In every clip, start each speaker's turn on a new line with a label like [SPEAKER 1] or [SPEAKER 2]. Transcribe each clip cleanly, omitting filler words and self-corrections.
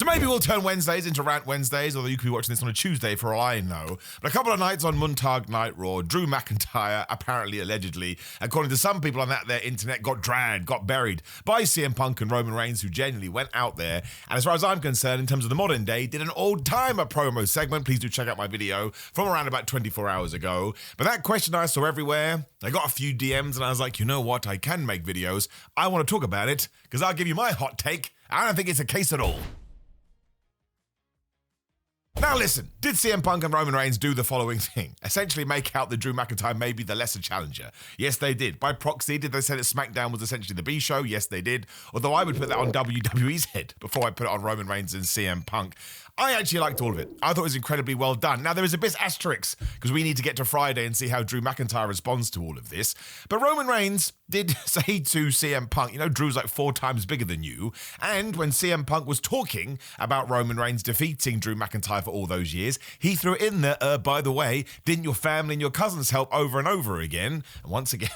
[SPEAKER 1] maybe we'll turn Wednesdays into Rant Wednesdays, although you could be watching this on a Tuesday for all I know. But a couple of nights on Montag Night Raw, Drew McIntyre, apparently, allegedly, according to some people on their internet, got dragged, got buried by CM Punk and Roman Reigns, who genuinely went out there, and as far as I'm concerned, in terms of the modern day, did an old-timer promo segment. Please do check out my video from around about 24 hours ago. But that question I saw everywhere, I got a few DMs, and I was like, you know what, I can make videos. I want to talk about it, because I'll give you my hot take. I don't think it's a case at all. Now listen, did CM Punk and Roman Reigns do the following thing? Essentially make out that Drew McIntyre may be the lesser challenger. Yes, they did. By proxy, did they say that Smackdown was essentially the B show? Yes, they did. Although I would put that on WWE's head before I put it on Roman Reigns and CM Punk. I actually liked all of it. I thought it was incredibly well done. Now, there is a bit asterisk, because we need to get to Friday and see how Drew McIntyre responds to all of this. But Roman Reigns did say to CM Punk, you know, Drew's like 4 times bigger than you. And when CM Punk was talking about Roman Reigns defeating Drew McIntyre for all those years, he threw it in there, by the way, didn't your family and your cousins help over and over again? And once again,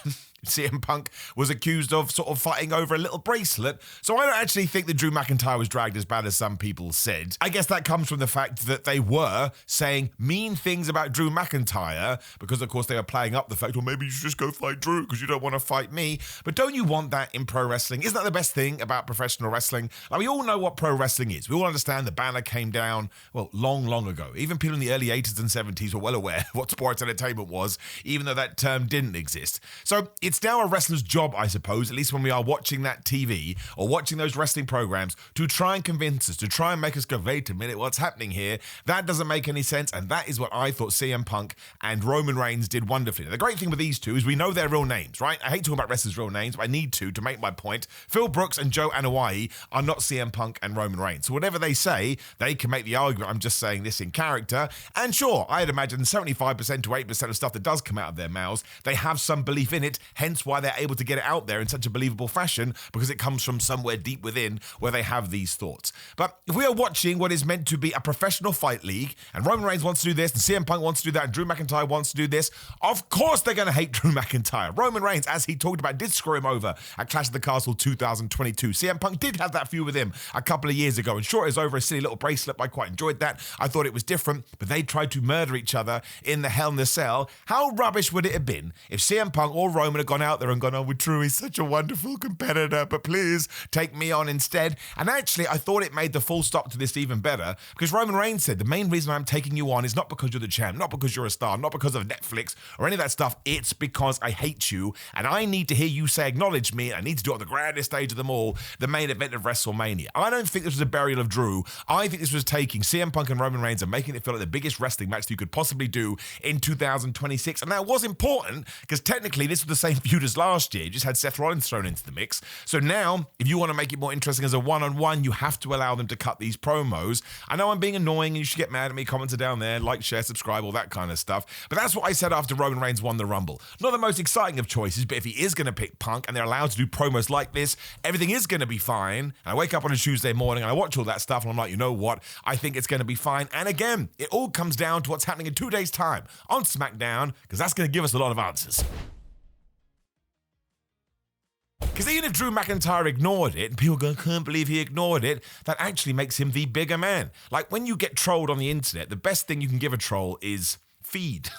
[SPEAKER 1] CM Punk was accused of sort of fighting over a little bracelet. So I don't actually think that Drew McIntyre was dragged as bad as some people said. I guess that comes from the fact that they were saying mean things about Drew McIntyre because, of course, they were playing up the fact, well, maybe you should just go fight Drew because you don't want to fight me. But don't you want that in pro wrestling? Isn't that the best thing about professional wrestling? Like, we all know what pro wrestling is. We all understand the banner came down, well, long, long ago. Even people in the early 80s and 70s were well aware of what sports entertainment was, even though that term didn't exist. So it's now a wrestler's job, I suppose, at least when we are watching that TV or watching those wrestling programs, to try and convince us, to try and make us go, wait a minute, what's happening here? That doesn't make any sense, and that is what I thought CM Punk and Roman Reigns did wonderfully. Now, the great thing with these two is we know their real names, right? I hate talking about wrestlers' real names, but I need to make my point. Phil Brooks and Joe Anoa'i are not CM Punk and Roman Reigns. So whatever they say, they can make the argument, I'm just saying this in character. And sure, I'd imagine 75% to 8% of stuff that does come out of their mouths, they have some belief in it, hence why they're able to get it out there in such a believable fashion, because it comes from somewhere deep within where they have these thoughts. But if we are watching what is meant to be a professional fight league, and Roman Reigns wants to do this, and CM Punk wants to do that, and Drew McIntyre wants to do this, of course they're going to hate Drew McIntyre. Roman Reigns, as he talked about, did screw him over at Clash of the Castle 2022. CM Punk did have that feud with him a couple of years ago, and sure, it was over a silly little bracelet, but I quite enjoyed that. I thought it was different, but they tried to murder each other in the Hell in the Cell. How rubbish would it have been if CM Punk or Roman had gone out there and gone, oh, Drew is such a wonderful competitor, but please take me on instead. And actually, I thought it made the full stop to this even better, because Roman Reigns said, the main reason I'm taking you on is not because you're the champ, not because you're a star, not because of Netflix or any of that stuff. It's because I hate you, and I need to hear you say, acknowledge me, and I need to do it on the grandest stage of them all, the main event of WrestleMania. I don't think this was a burial of Drew. I think this was taking CM Punk and Roman Reigns and making it feel like the biggest wrestling match that you could possibly do in 2026. And that was important, because technically this was the same feud as last year. You just had Seth Rollins thrown into the mix. So now, if you want to make it more interesting as a one-on-one, you have to allow them to cut these promos. I know I'm being annoying, and you should get mad at me. Comments are down there. Like, share, subscribe, all that kind of stuff. But that's what I said after Roman Reigns won the Rumble. Not the most exciting of choices, but if he is going to pick Punk and they're allowed to do promos like this, everything is going to be fine. And I wake up on a Tuesday morning and I watch all that stuff and I'm like, you know what? I think it's going to be fine. And again, it all comes down to what's happening in 2 days' time on Smackdown, because that's going to give us a lot of answers. Because even if Drew McIntyre ignored it, and people go, I can't believe he ignored it, that actually makes him the bigger man. Like, when you get trolled on the internet, the best thing you can give a troll is feed.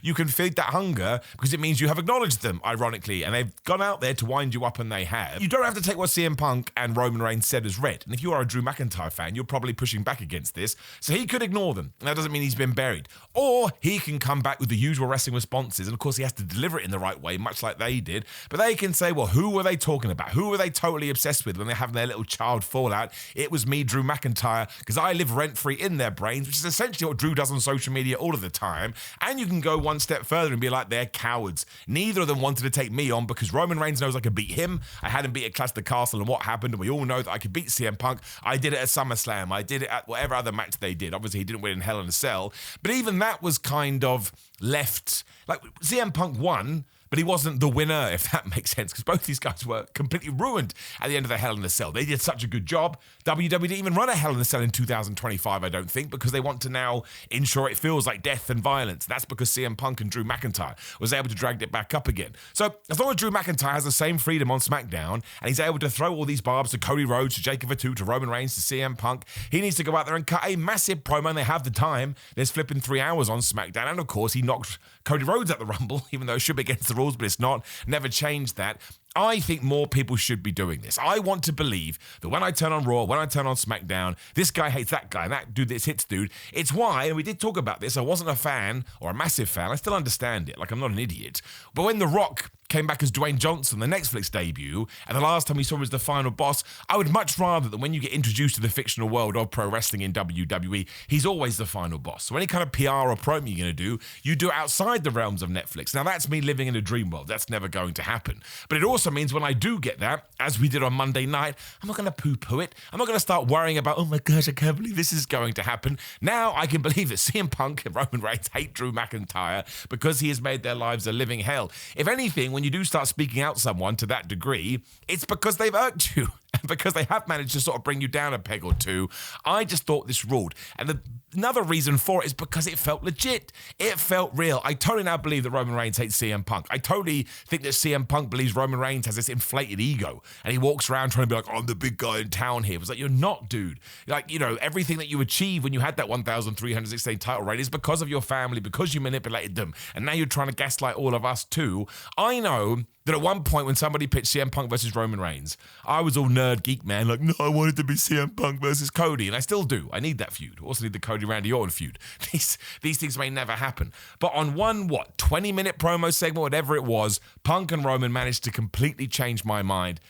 [SPEAKER 1] You can feed that hunger, because it means you have acknowledged them, ironically, and they've gone out there to wind you up, and they have. You don't have to take what CM Punk and Roman Reigns said as read. And if you are a Drew McIntyre fan, you're probably pushing back against this. So he could ignore them. That doesn't mean he's been buried. Or he can come back with the usual wrestling responses, and of course he has to deliver it in the right way, much like they did. But they can say, well, who were they talking about? Who were they totally obsessed with when they're having their little child fallout? It was me, Drew McIntyre, because I live rent-free in their brains, which is essentially what Drew does on social media all of the time. And you can go one step further and be like, they're cowards. Neither of them wanted to take me on, because Roman Reigns knows I could beat him. I had him beat at Clash of the Castle, and what happened, and we all know that I could beat CM Punk. I did it at SummerSlam. I did it at whatever other match they did. Obviously, he didn't win in Hell in a Cell. But even that was kind of left. Like, CM Punk won, but he wasn't the winner, if that makes sense, because both these guys were completely ruined at the end of the Hell in a Cell. They did such a good job. WWE didn't even run a Hell in a Cell in 2025, I don't think, because they want to now ensure it feels like death and violence. That's because CM Punk and Drew McIntyre was able to drag it back up again. So as long as Drew McIntyre has the same freedom on SmackDown, and he's able to throw all these barbs to Cody Rhodes, to Jey Uso, to Roman Reigns, to CM Punk, he needs to go out there and cut a massive promo, and they have the time. There's flipping 3 hours on SmackDown, and of course he knocked Cody Rhodes at the Rumble, even though it should be against the rules, but it's not. Never changed that. I think more people should be doing this. I want to believe that when I turn on Raw, when I turn on SmackDown, this guy hates that guy, and that dude this hits dude. It's why, and we did talk about this, I wasn't a fan, or a massive fan, I still understand it, like I'm not an idiot. But when The Rock came back as Dwayne Johnson, the Netflix debut, and the last time we saw him as the final boss, I would much rather that when you get introduced to the fictional world of pro wrestling in WWE, he's always the final boss. So any kind of PR or promo you're going to do, you do it outside the realms of Netflix. Now that's me living in a dream world. That's never going to happen. But it also means when I do get that, as we did on Monday night, I'm not going to poo-poo it. I'm not going to start worrying about, oh my gosh, I can't believe this is going to happen. Now I can believe that CM Punk and Roman Reigns hate Drew McIntyre because he has made their lives a living hell. If anything, when you do start speaking out someone to that degree, it's because they've irked you. Because they have managed to sort of bring you down a peg or two. I just thought this ruled. And another reason for it is because it felt legit. It felt real. I totally now believe that Roman Reigns hates CM Punk. I totally think that CM Punk believes Roman Reigns has this inflated ego. And he walks around trying to be like, oh, I'm the big guy in town here. It was like, you're not, dude. Like, you know, everything that you achieved when you had that 1,316 title reign is because of your family, because you manipulated them. And now you're trying to gaslight all of us too. I know that at one point when somebody pitched CM Punk versus Roman Reigns, I was all nerd geek man, like, no, I wanted to be CM Punk versus Cody, and I still do. I need that feud. I also need the Cody Randy Orton feud. These things may never happen. But on one, 20-minute promo segment, whatever it was, Punk and Roman managed to completely change my mind.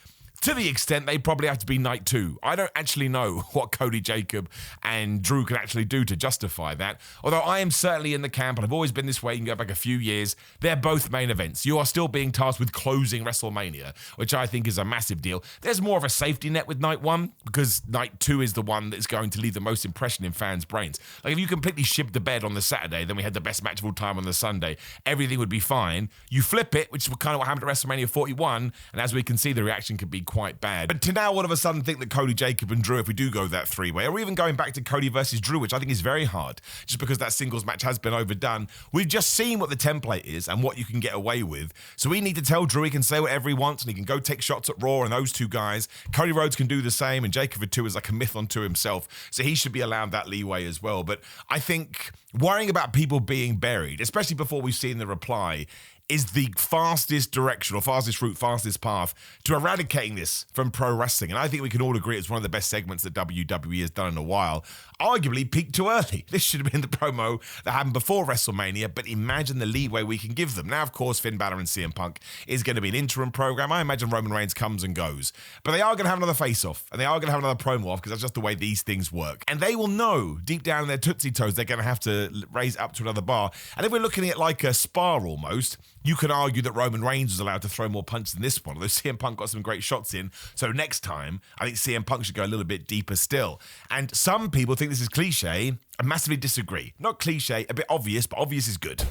[SPEAKER 1] To the extent they probably have to be night 2. I don't actually know what Cody, Jacob, and Drew can actually do to justify that. Although I am certainly in the camp, and I've always been this way, you can go back a few years, they're both main events. You are still being tasked with closing WrestleMania, which I think is a massive deal. There's more of a safety net with night 1, because night 2 is the one that's going to leave the most impression in fans' brains. Like, if you completely shipped the bed on the Saturday, then we had the best match of all time on the Sunday, everything would be fine. You flip it, which is kind of what happened at WrestleMania 41, and as we can see, the reaction could be quite bad. But to now all of a sudden think that Cody, Jacob, and Drew, if we do go that 3-way, or even going back to Cody versus Drew, which I think is very hard, just because that singles match has been overdone, we've just seen what the template is and what you can get away with. So we need to tell Drew he can say whatever he wants and he can go take shots at Raw and those two guys. Cody Rhodes can do the same, and Jacob too is like a myth unto himself, so he should be allowed that leeway as well. But I think worrying about people being buried, especially before we've seen the reply, is the fastest direction or fastest route, fastest path to eradicating this from pro wrestling. And I think we can all agree it's one of the best segments that WWE has done in a while. Arguably peaked too early. This should have been the promo that happened before WrestleMania, but imagine the leeway we can give them. Now, of course, Finn Balor and CM Punk is going to be an interim program. I imagine Roman Reigns comes and goes. But they are going to have another face-off, and they are going to have another promo off, because that's just the way these things work. And they will know, deep down in their tootsie toes, they're going to have to raise up to another bar. And if we're looking at it like a spar almost, you could argue that Roman Reigns was allowed to throw more punches than this one, although CM Punk got some great shots in. So next time, I think CM Punk should go a little bit deeper still. And some people think this is cliche. I massively disagree. Not cliche, a bit obvious, but obvious is good.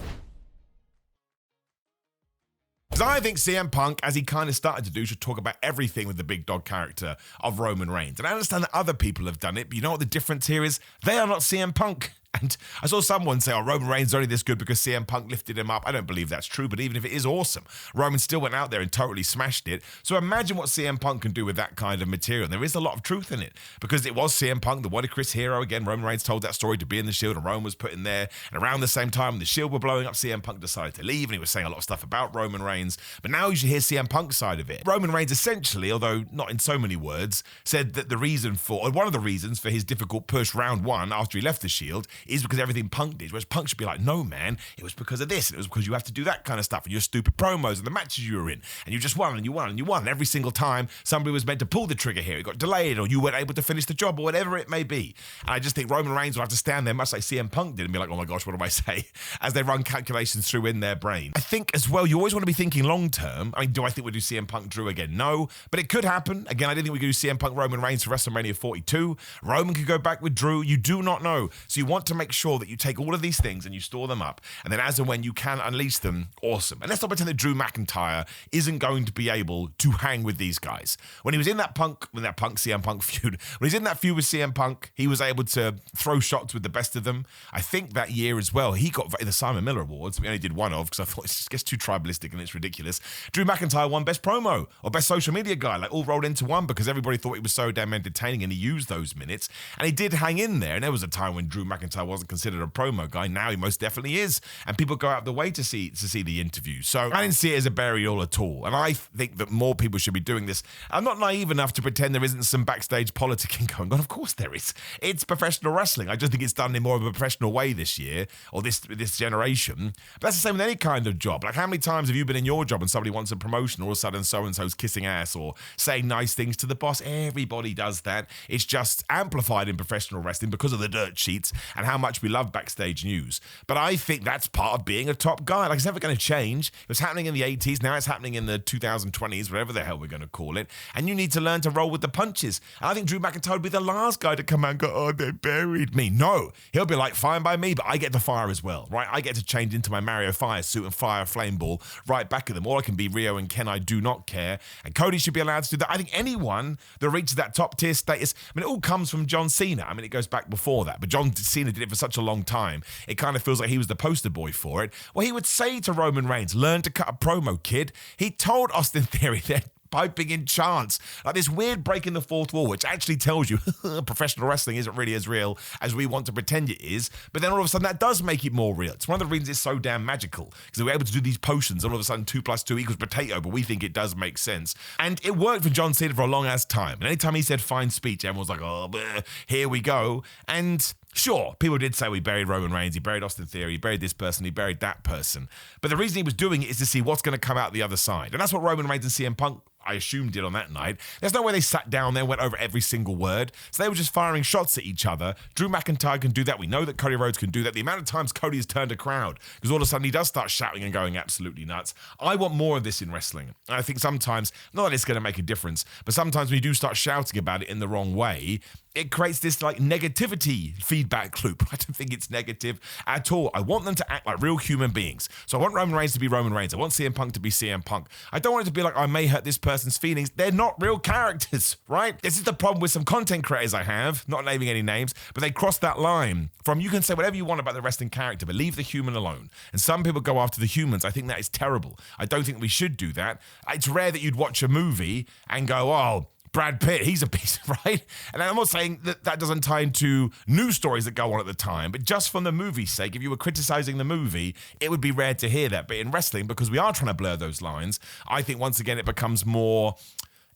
[SPEAKER 1] Because I think CM Punk, as he kind of started to do, should talk about everything with the big dog character of Roman Reigns. And I understand that other people have done it, but you know what the difference here is? They are not CM Punk. And I saw someone say, oh, Roman Reigns is only this good because CM Punk lifted him up. I don't believe that's true, but even if it is awesome, Roman still went out there and totally smashed it. So imagine what CM Punk can do with that kind of material. There is a lot of truth in it, because it was CM Punk, the What a Chris hero. Again, Roman Reigns told that story to be in the Shield, and Roman was put in there. And around the same time the Shield were blowing up, CM Punk decided to leave, and he was saying a lot of stuff about Roman Reigns. But now you should hear CM Punk's side of it. Roman Reigns essentially, although not in so many words, said that the reason for, or one of the reasons for his difficult push round 1 after he left the Shield is because everything Punk did, whereas Punk should be like, no, man, it was because of this, and it was because you have to do that kind of stuff, and your stupid promos and the matches you were in, and you just won, and you won, and you won, and every single time somebody was meant to pull the trigger here, it got delayed, or you weren't able to finish the job, or whatever it may be. And I just think Roman Reigns will have to stand there, much like CM Punk did, and be like, oh my gosh, what do I say, as they run calculations through in their brain. I think as well, you always want to be thinking long term. I mean, do I think we'll do CM Punk Drew again? No, but it could happen. Again, I didn't think we could do CM Punk Roman Reigns for WrestleMania 42. Roman could go back with Drew. You do not know. So you want to to make sure that you take all of these things and you store them up, and then as and when you can unleash them, awesome. And let's not pretend that Drew McIntyre isn't going to be able to hang with these guys. When he was in that CM Punk feud, when he's in that feud with CM Punk, he was able to throw shots with the best of them. I think that year as well, he got the Simon Miller Awards. We only did one of, because I thought it just gets too tribalistic and it's ridiculous. Drew McIntyre won Best Promo or Best Social Media Guy, like all rolled into one, because everybody thought he was so damn entertaining, and he used those minutes. And he did hang in there. And there was a time when Drew McIntyre wasn't considered a promo guy. Now he most definitely is. And people go out of the way to see the interview. So I didn't see it as a burial at all. And I think that more people should be doing this. I'm not naive enough to pretend there isn't some backstage politicking going on. Of course there is. It's professional wrestling. I just think it's done in more of a professional way this year, or this generation. But that's the same with any kind of job. Like, how many times have you been in your job and somebody wants a promotion, all of a sudden so-and-so's kissing ass or saying nice things to the boss? Everybody does that. It's just amplified in professional wrestling because of the dirt sheets and how much we love backstage news. But I think that's part of being a top guy. Like, it's never going to change. It was happening in the 80s. Now it's happening in the 2020s, whatever the hell we're going to call it. And you need to learn to roll with the punches. And I think Drew McIntyre would be the last guy to come out and go, oh, they buried me. No, he'll be like, fine by me, but I get to fire as well, right? I get to change into my Mario Fire suit and fire a flame ball right back at them. Or I can be Rio and Ken, I do not care. And Cody should be allowed to do that. I think anyone that reaches that top tier status, I mean, it all comes from John Cena. I mean, it goes back before that, but John Cena did it for such a long time. It kind of feels like he was the poster boy for it. Well, he would say to Roman Reigns, learn to cut a promo, kid. He told Austin Theory that piping in chants, like this weird break in the fourth wall, which actually tells you professional wrestling isn't really as real as we want to pretend it is. But then all of a sudden that does make it more real. It's one of the reasons it's so damn magical, because we're able to do these potions, all of a sudden 2 + 2 = potato, but we think it does make sense. And it worked for John Cena for a long ass time. And anytime he said fine speech, everyone was like, oh, bleh, here we go. And sure, people did say we buried Roman Reigns, he buried Austin Theory, he buried this person, he buried that person. But the reason he was doing it is to see what's going to come out the other side. And that's what Roman Reigns and CM Punk, I assume, did on that night. There's no way they sat down there and went over every single word. So they were just firing shots at each other. Drew McIntyre can do that. We know that Cody Rhodes can do that. The amount of times Cody has turned a crowd, because all of a sudden he does start shouting and going absolutely nuts. I want more of this in wrestling. And I think sometimes, not that it's going to make a difference, but sometimes when you do start shouting about it in the wrong way, it creates this like negativity feedback loop. I don't think it's negative at all. I want them to act like real human beings. So I want Roman Reigns to be Roman Reigns. I want CM Punk to be CM Punk. I don't want it to be like, I may hurt this person's feelings. They're not real characters, right? This is the problem with some content creators I have, not naming any names, but they cross that line from, you can say whatever you want about the wrestling character, but leave the human alone. And some people go after the humans. I think that is terrible. I don't think we should do that. It's rare that you'd watch a movie and go, oh, Brad Pitt, he's a piece, right? And I'm not saying that that doesn't tie into news stories that go on at the time, but just from the movie's sake, if you were criticizing the movie, it would be rare to hear that. But in wrestling, because we are trying to blur those lines, I think once again it becomes more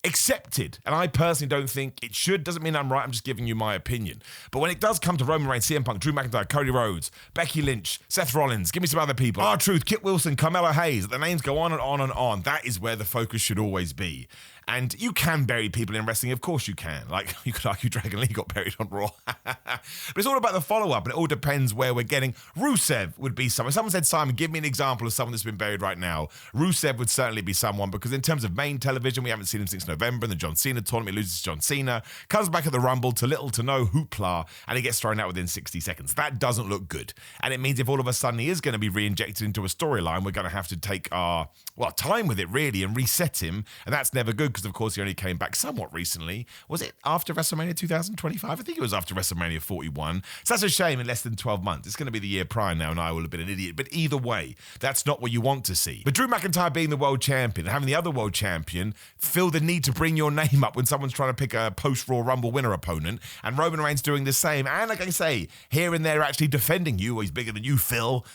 [SPEAKER 1] accepted. And I personally don't think it should. Doesn't mean I'm right, I'm just giving you my opinion. But when it does come to Roman Reigns, CM Punk, Drew McIntyre, Cody Rhodes, Becky Lynch, Seth Rollins, give me some other people, R-Truth, Kit Wilson, Carmella Hayes, the names go on and on and on. That is where the focus should always be. And you can bury people in wrestling, of course you can. Like, you could argue Dragon Lee got buried on Raw. But it's all about the follow-up, and it all depends where we're getting. Rusev would be someone. Someone said, Simon, give me an example of someone that's been buried right now. Rusev would certainly be someone, because in terms of main television, we haven't seen him since November in the John Cena tournament. He loses to John Cena, comes back at the Rumble to little to no hoopla, and he gets thrown out within 60 seconds. That doesn't look good. And it means if all of a sudden he is going to be re-injected into a storyline, we're going to have to take our, time with it, really, and reset him. And that's never good, because, of course, he only came back somewhat recently. Was it after WrestleMania 2025? I think it was after WrestleMania 41. So that's a shame in less than 12 months. It's going to be the year prior now, and I will have been an idiot. But either way, that's not what you want to see. But Drew McIntyre being the world champion and having the other world champion feel the need to bring your name up when someone's trying to pick a post-Raw Rumble winner opponent, and Roman Reigns doing the same, and like I say, here and there actually defending you, he's bigger than you, Phil.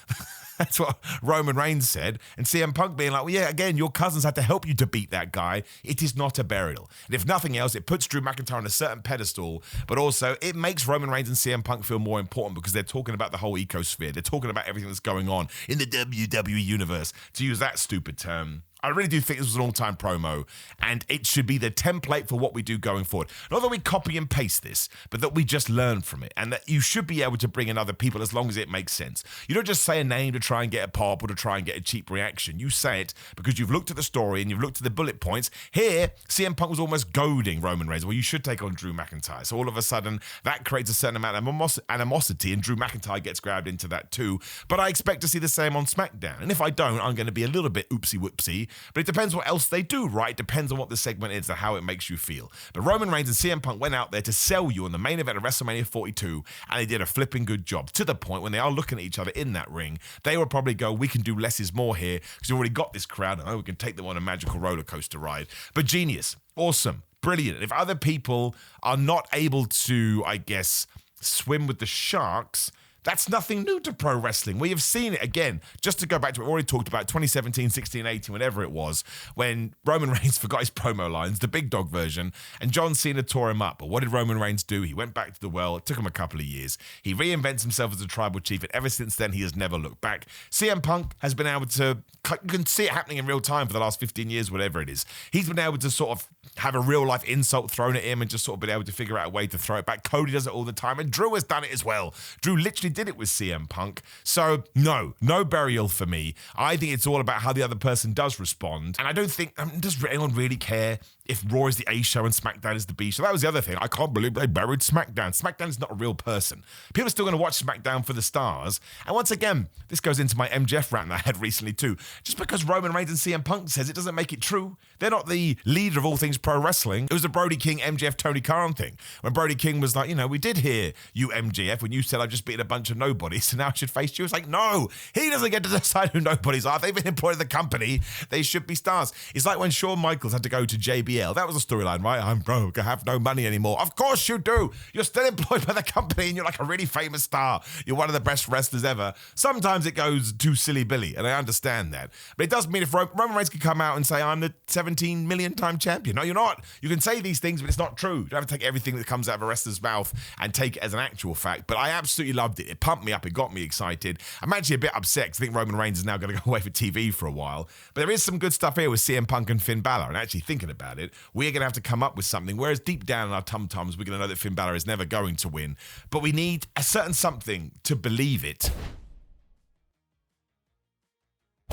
[SPEAKER 1] That's what Roman Reigns said. And CM Punk being like, well, yeah, again, your cousins had to help you to beat that guy. It is not a burial. And if nothing else, it puts Drew McIntyre on a certain pedestal, but also it makes Roman Reigns and CM Punk feel more important, because they're talking about the whole ecosphere. They're talking about everything that's going on in the WWE universe, to use that stupid term. I really do think this was an all-time promo, and it should be the template for what we do going forward. Not that we copy and paste this, but that we just learn from it, and that you should be able to bring in other people as long as it makes sense. You don't just say a name to try and get a pop or to try and get a cheap reaction. You say it because you've looked at the story and you've looked at the bullet points. Here, CM Punk was almost goading Roman Reigns. Well, you should take on Drew McIntyre. So all of a sudden, that creates a certain amount of animosity, and Drew McIntyre gets grabbed into that too. But I expect to see the same on SmackDown. And if I don't, I'm going to be a little bit oopsie-whoopsie. But it depends what else they do, right? It depends on what the segment is and how it makes you feel. But Roman Reigns and CM Punk went out there to sell you on the main event of WrestleMania 42, and they did a flipping good job, to the point when they are looking at each other in that ring, they will probably go, we can do less is more here, because we've already got this crowd, and we can take them on a magical roller coaster ride. But genius, awesome, brilliant. If other people are not able to, I guess, swim with the sharks, that's nothing new to pro wrestling. We have seen it again. Just to go back to what we already talked about, 2017, 16, 18, whatever it was, when Roman Reigns forgot his promo lines, the big dog version, and John Cena tore him up. But what did Roman Reigns do? He went back to the well. It took him a couple of years. He reinvents himself as a tribal chief, and ever since then, he has never looked back. CM Punk has been able to, you can see it happening in real time for the last 15 years, whatever it is. He's been able to sort of have a real life insult thrown at him and just sort of been able to figure out a way to throw it back. Cody does it all the time, and Drew has done it as well. Drew literally did it with CM Punk. So no burial for me. I think it's all about how the other person does respond. And I don't think, does anyone really care if Raw is the A show and SmackDown is the B show? That was the other thing. I can't believe they buried SmackDown. SmackDown is not a real person. People are still going to watch SmackDown for the stars. And once again, this goes into my MJF rant that I had recently too. Just because Roman Reigns and CM Punk says it doesn't make it true. They're not the leader of all things pro wrestling. It was the Brody King, MJF, Tony Khan thing. When Brody King was like, we did hear you, MJF, when you said I've just beaten a bunch of nobodies, so now I should face you. It's like, no, he doesn't get to decide who nobodies are. They've been employed in the company. They should be stars. It's like when Shawn Michaels had to go to JBL. That was a storyline, right? I'm broke. I have no money anymore. Of course you do. You're still employed by the company and you're like a really famous star. You're one of the best wrestlers ever. Sometimes it goes too silly Billy, and I understand that. But it does mean if Roman Reigns could come out and say, I'm the 17 million time champion. No, you're not. You can say these things, but it's not true. You don't have to take everything that comes out of a wrestler's mouth and take it as an actual fact. But I absolutely loved it. It pumped me up. It got me excited. I'm actually a bit upset because I think Roman Reigns is now going to go away for TV for a while. But there is some good stuff here with CM Punk and Finn Balor. And actually thinking about it, we're going to have to come up with something. Whereas deep down in our tum-tums, we're going to know that Finn Balor is never going to win. But we need a certain something to believe it.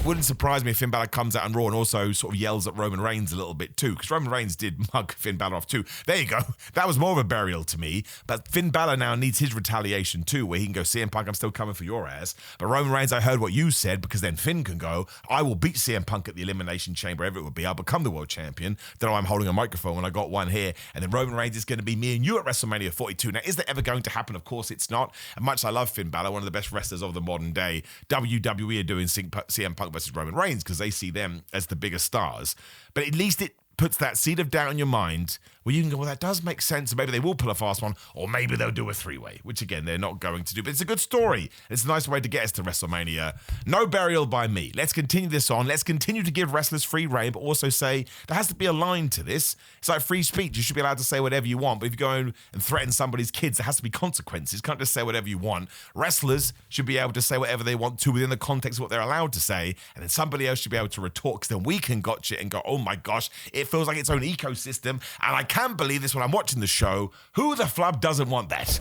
[SPEAKER 1] Wouldn't surprise me if Finn Balor comes out on Raw and also sort of yells at Roman Reigns a little bit too, because Roman Reigns did mug Finn Balor off too. There you go. That was more of a burial to me. But Finn Balor now needs his retaliation too, where he can go, CM Punk, I'm still coming for your ass. But Roman Reigns, I heard what you said, because then Finn can go, I will beat CM Punk at the Elimination Chamber, wherever it would be. I'll become the world champion. Don't know I'm holding a microphone when I got one here. And then Roman Reigns is going to be me and you at WrestleMania 42. Now, is that ever going to happen? Of course it's not. And much I love Finn Balor, one of the best wrestlers of the modern day, WWE are doing CM Punk versus Roman Reigns because they see them as the bigger stars. But at least it puts that seed of doubt in your mind where you can go, well, that does make sense. And maybe they will pull a fast one, or maybe they'll do a three-way, which again, they're not going to do. But it's a good story. It's a nice way to get us to WrestleMania. No burial by me. Let's continue this on. Let's continue to give wrestlers free reign, but also say there has to be a line to this. It's like free speech. You should be allowed to say whatever you want. But if you go and threaten somebody's kids, there has to be consequences. You can't just say whatever you want. Wrestlers should be able to say whatever they want to within the context of what they're allowed to say. And then somebody else should be able to retort, because then we can gotcha it and go, oh my gosh, it feels like its own ecosystem. And I can't believe this when I'm watching the show. Who the flub doesn't want that?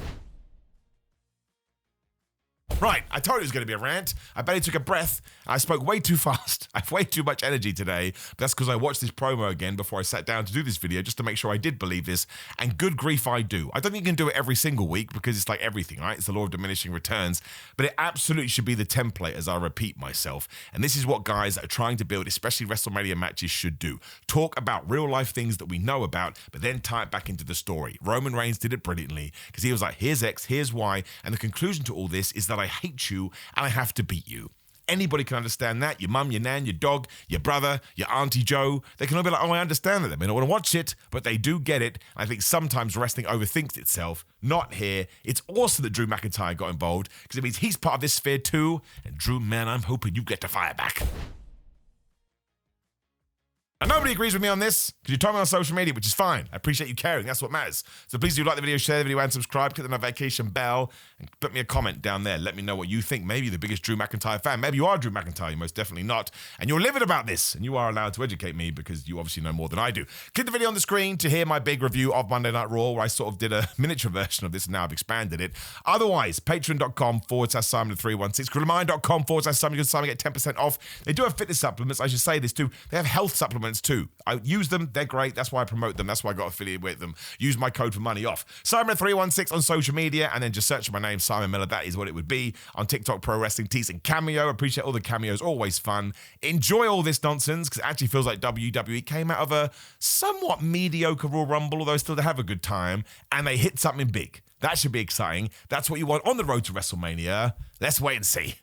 [SPEAKER 1] Right, I told you it was going to be a rant. I barely took a breath. I spoke way too fast. I have way too much energy today. But that's because I watched this promo again before I sat down to do this video, just to make sure I did believe this. And good grief, I do. I don't think you can do it every single week, because it's like everything, right? It's the law of diminishing returns. But it absolutely should be the template, as I repeat myself. And this is what guys that are trying to build, especially WrestleMania matches, should do. Talk about real life things that we know about, but then tie it back into the story. Roman Reigns did it brilliantly, because he was like, here's X, here's Y. And the conclusion to all this is that I hate you and I have to beat you. Anybody can understand that. Your mum, your nan, your dog, your brother, your Auntie Joe. They can all be like, oh, I understand that. They may not want to watch it, but they do get it. I think sometimes wrestling overthinks itself. Not here. It's awesome that Drew McIntyre got involved, because it means he's part of this sphere too. And Drew, man, I'm hoping you get to fire back. And nobody agrees with me on this, because you told me on social media, which is fine. I appreciate you caring. That's what matters. So please do like the video, share the video, and subscribe. Click the notification bell, and put me a comment down there. Let me know what you think. Maybe you're the biggest Drew McIntyre fan. Maybe you are Drew McIntyre. You're most definitely not. And you're livid about this, and you are allowed to educate me, because you obviously know more than I do. Click the video on the screen to hear my big review of Monday Night Raw, where I sort of did a miniature version of this, and now I've expanded it. Otherwise, patreon.com/Simon316, crewofmine.com/Simon. You can Simon get 10% off. They do have fitness supplements. I should say this too. They have health supplements too. I use them. They're great. That's why I promote them. That's why I got affiliated with them. Use my code for money off. Simon316 on social media, and then just search my name, Simon Miller. That is what it would be. On TikTok, Pro Wrestling Tees and Cameo. Appreciate all the cameos. Always fun. Enjoy all this nonsense, because it actually feels like WWE came out of a somewhat mediocre Royal Rumble, although still to have a good time, and they hit something big. That should be exciting. That's what you want on the road to WrestleMania. Let's wait and see.